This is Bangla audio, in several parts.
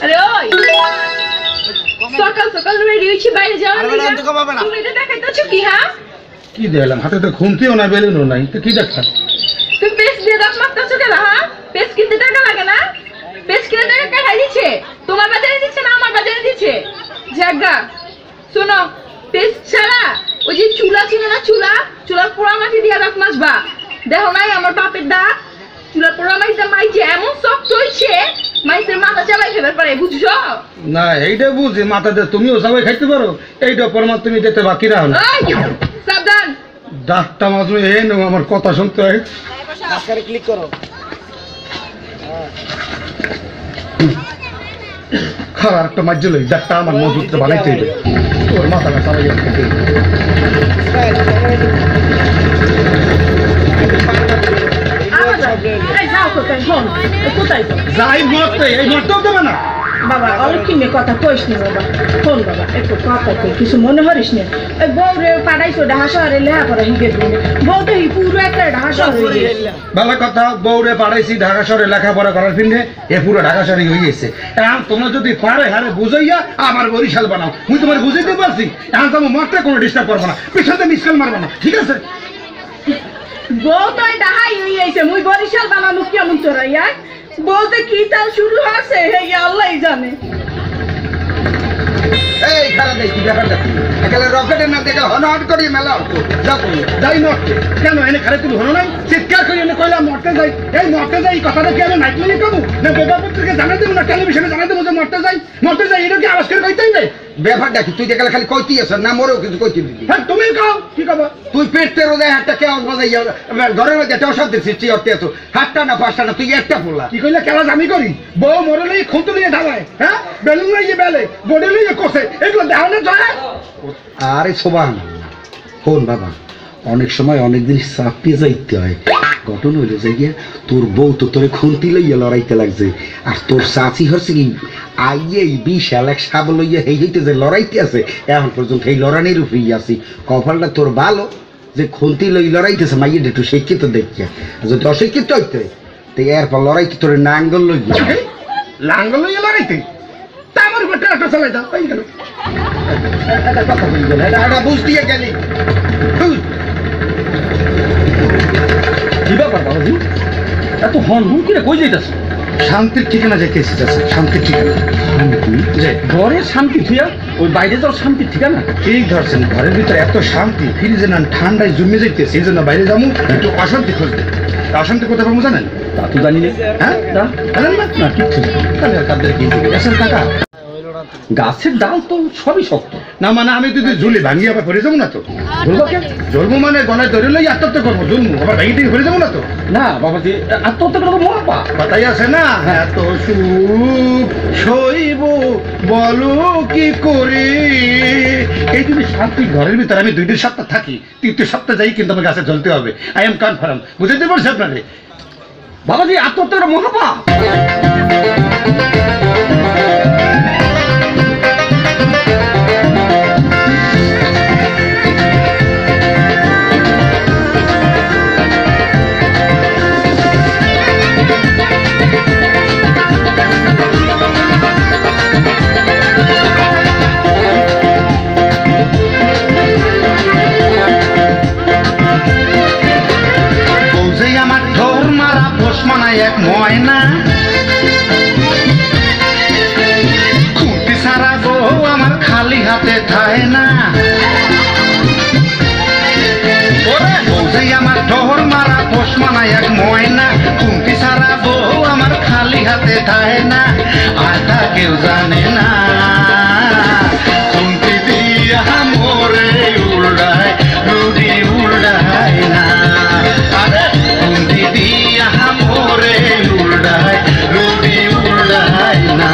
আরে ওই সকাল সকাল রেডি হইছি বাইরে যাওয়ার জন্য তুমি এটা দেখাইতেছো কি? হ্যাঁ কি দিলাম হাতে তো খুনতিও না বেলুনও নাই তো কি দেখা তুমি পেস্ট দিয়ে দাঁত মারতেছো কেন? হ্যাঁ পেস্ট কিনতে টাকা লাগে না? পেস্ট কিনতে টাকা কে খাই দিচ্ছে? তোমার বাজারে দিচ্ছে না আমার বাজারে দিচ্ছে? জাগা শোনো, পেস্ট ছাড়া ওই যে চুলা ছিল না, চুলার পোড়া মাটি দিয়ে দাঁত মাজবা। দেখো নাই আমার বাপের দাঁত চুলার পোড়া মাটিটা মাইছে এমন শক্ত হইছে মাইসের মাথা চালাই ফেলার পারে, বুঝছো? না এইটা বুঝি মাথাতে তুমিও সবাই খাইতে পারো, এইটা পরমা তুমি যেতে বাকি রাখো না। সাবধান, দাঁতটা মাত্র এ নো আমার কথা শুনতে হয়। আজকারে ক্লিক করো। খাবার একটা মাঝে লই দাঁতটা আমার মজুদটা বানাইতে হবে, তোর মাথাটা চালাই খেতে যাই মরতে এই মরতেও দেবে না। বাবা অনেক কিনে কথা কইস নি বাবা, ফোন বাবা একটু কথা কই, কিছু মনে হরিস নি। ওই বউ রে পাঠাইছো ঢাকা শহরে লেখাপড়া শিখে দিলে, বউ তো পুরো একটা ঢাকা শহরে। ভালো কথা, বউরে পাঠাইছি ঢাকা শহরে লেখাপড়া করার ফিরে এ পুরো ঢাকা শহরে হয়ে গেছে। এখন তোমরা যদি পারে হারে বুঝাইয়া আমার বরিশাল বানাও, মুই তোমার বুঝাইতে পারছি। এখন তো মরতে কোনো ডিস্টার্ব করবো না, পিছনে মিসকাল মারবো না, ঠিক আছে? বউ তো ঢাকাই হয়ে গেছে, মুই বরিশাল বানানো কেমন চড়াইয়া বলতে কি তার শুরু আছে আল্লাহই জানে। এই খারাপ দেখি ব্যাপারটা একেবারে রকেটের না দেখে হনহট করি মেলা যাই মরতে কেন এনে খারে তুমি হনো নাই চিৎকার করি এনে কইলাম মরতে যাই, এই মরতে যাই এই কথাটা কি আমি নাইট মিলে কমু না বাবা পত্রিকা জানাই দেবো না টেলিভিশনে জানাই দেবো যে মরতে যাই এটা কি আওয়াজ করে কইতেই নেই? ব্যাপারটা কি তুই দেখলে খালি কইতেই আছ না মরেও কিছু কইতে দিবি? হ্যাঁ তুমি কও কি কবা? তুই পেটতে রোদে হাতটা কে আওয়াজ বাজাই ঘরের মধ্যে একটা অশান্তি সৃষ্টি করতে আছো, হাতটা না পাঁচটা না তুই একটা বললা কি কইলে খেলা আমি করি? বউ মরে লই খুঁতো নিয়ে ঢালায়, হ্যাঁ বেলুন লইয়ে বেলে বডি লইয়ে কষে, এগুলো দেখানো যায়? আরে সোবান ফোন বাবা, অনেক সময় অনেক জিনিস চাপিয়ে যাইতে হয়। ঘটনা হইলো যে গিয়া তোর বউ তো তোরে খুন্তি লইয়া লড়াইতে লাগছে, আর তোর চাচি হচ্ছে কি আইয়ে বিশাল এক সাব লইয়া হইতে যে লড়াইতে আছে, এখন পর্যন্ত এই লড়ানির উপরেই আছি। কপালটা তোর ভালো যে খুন্তি লই লড়াইতেছে, মাইয়ের একটু শিক্ষিত দেখিয়া, যদি অশিক্ষিত হইতে তো এরপর লড়াইতে তোর নাঙ্গল লইয়া লাঙ্গল লইয়া লড়াইতে তা আমার উপর ট্রাক্টর চালাই দাও হয়ে গেল। এটা কথা বলি গেল, এটা বুঝ দিয়ে গেলি। কি ব্যাপার বাবাজি এত হন হুন করে কই যাইতাছ? শান্তির ঠিকানা যাইতেছি, শান্তির ঠিকানা। যে ঘরের শান্তি থুয়া ওই বাইরে যাও শান্তির ঠিকানা? ঠিক ধরছেন, ঘরের ভিতরে এত শান্তি ফ্রিজে না ঠান্ডায় জমে যাইতেছে, এই জন্য বাইরে যাবো একটু অশান্তি খুঁজতে। অশান্তি কোথায় পাবো জানেন? তা তো জানি না। হ্যাঁ জানেন না কিচ্ছু কাদের কি গেছেন টাকা গাছের ডাল তো সবই শক্ত না, মানে আমি যদি ঝুলি ভাঙি আবার ফিরে যাবো না তো? জ্বলবো মানে গলায় ধরে লই আত্মহত্যা করবো, জন্মু আবার ভাঙি থেকে ফিরে যাবো না তো? না বাবাজি আত্মহত্যা করবো মহাপা কথাই আছে না, এত সুখ সইব বলো কি করে। এই যদি শান্তি ঘরের ভিতরে আমি 2 সপ্তাহ থাকি, 3 সপ্তাহ যাই কিন্তু আমার গাছে জ্বলতে হবে। আই এম কনফার্ম, বুঝাইতে পারছি আপনারে বাবাজি আত্মহত্যা করা মহাপা। এক ময়না খুঁটি সারা বউ আমার খালি হাতে থায় না, আমার ঢোর মারা পোষ মানা এক ময়না খুঁটি সারা বউ আমার খালি হাতে থায় না, আর তা কেউ জানে না। খুঁটি দিয়া মোরে উড়ায় রুডি উড়ায় না, আরে খুঁটি দিয়া মোরে উড়ায় রুডি উড়ায় না।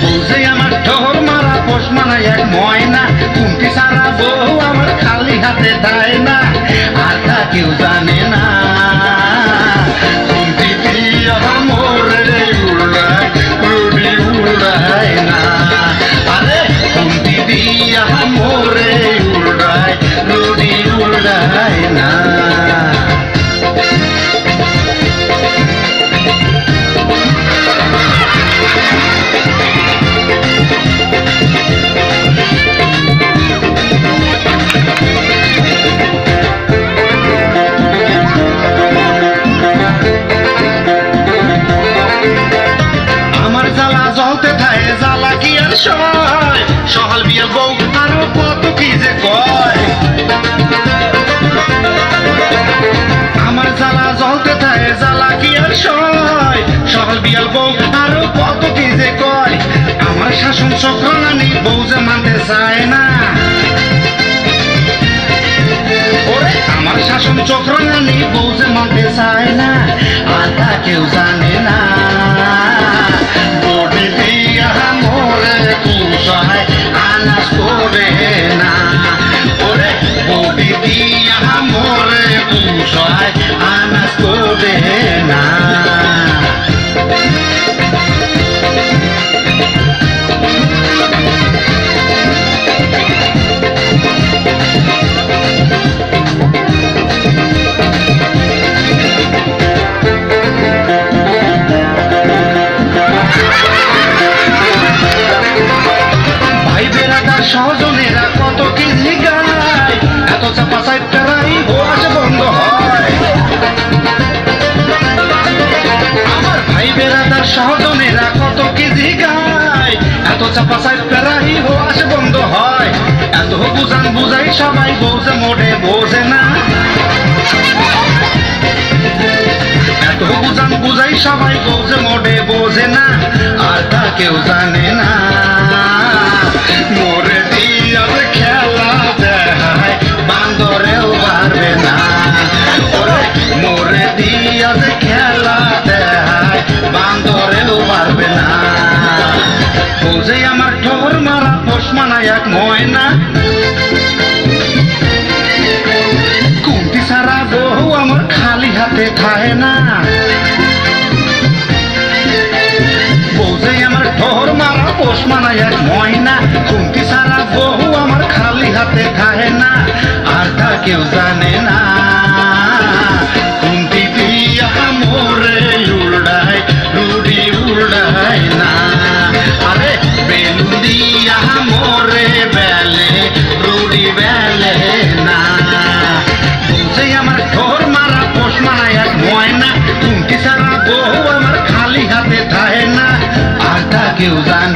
বুঝে আমার ঢোর মারা পোষ মানা এক ময়না খুঁটি সারা বউ আমার খালি হাতে থায় না, আর তা কেউ জানে না। খুঁটি দিয়া মোরে উড়ায় রুডি উড়ায় না, আরে খুঁটি দিয়া মোরে উড়ায় রুডি উড়ায় না। চায় না ওরে আমার শাসন চক্র নানি বউ যে মানতে চায় না আর তা কেউ জানে না বডি দিয়া মোরে কুসায় আনাস করে না ওরে বডি দিয়া মোরে কুসায় আনাস করে না সহজনেরা কত কি জিগায় এত চাপা সাইটারাই বসে বন্ধ হয় আমার ভাই বেড়াদার সহজনেরা কত কি জিগায় এত চাপা সাইটারাই বসে বন্ধ হয় এত বুঝান বুঝাই সবাই বউছে মোড়ে বোঝে না এত বুঝান বুঝাই সবাই বউছে মোড়ে বোঝে না আর তা কেউ জানে না মোরে দিয়া খেলা দেখায় বান্দরেও পারবে না মোরে দিয়া খেলা দেখায় বান্দরেও পারবে না বুঝে আমার ঠোর মারা পোষ মানায় এক ময়না কুন্তি সারা বহু আমার খালি হাতে খায় না আমার ঠোর মারা পোষ মানায় এক ময়না কুন্তি সারা বহু আমার খালি হাতে খায় না আর তা কেউ জানে না কুন্তি দিয়া মোরে উড়ায় রুডি উড়ায় না আরে বেলু দিয়া মোরে বেলে রুডি বেলে না বুঝে আমার ঠোর মারা পোষ মানায় এক ময়না কুন্তি সারা বহু আমার খালি হাতে থাকে না আর তা কেউ জানে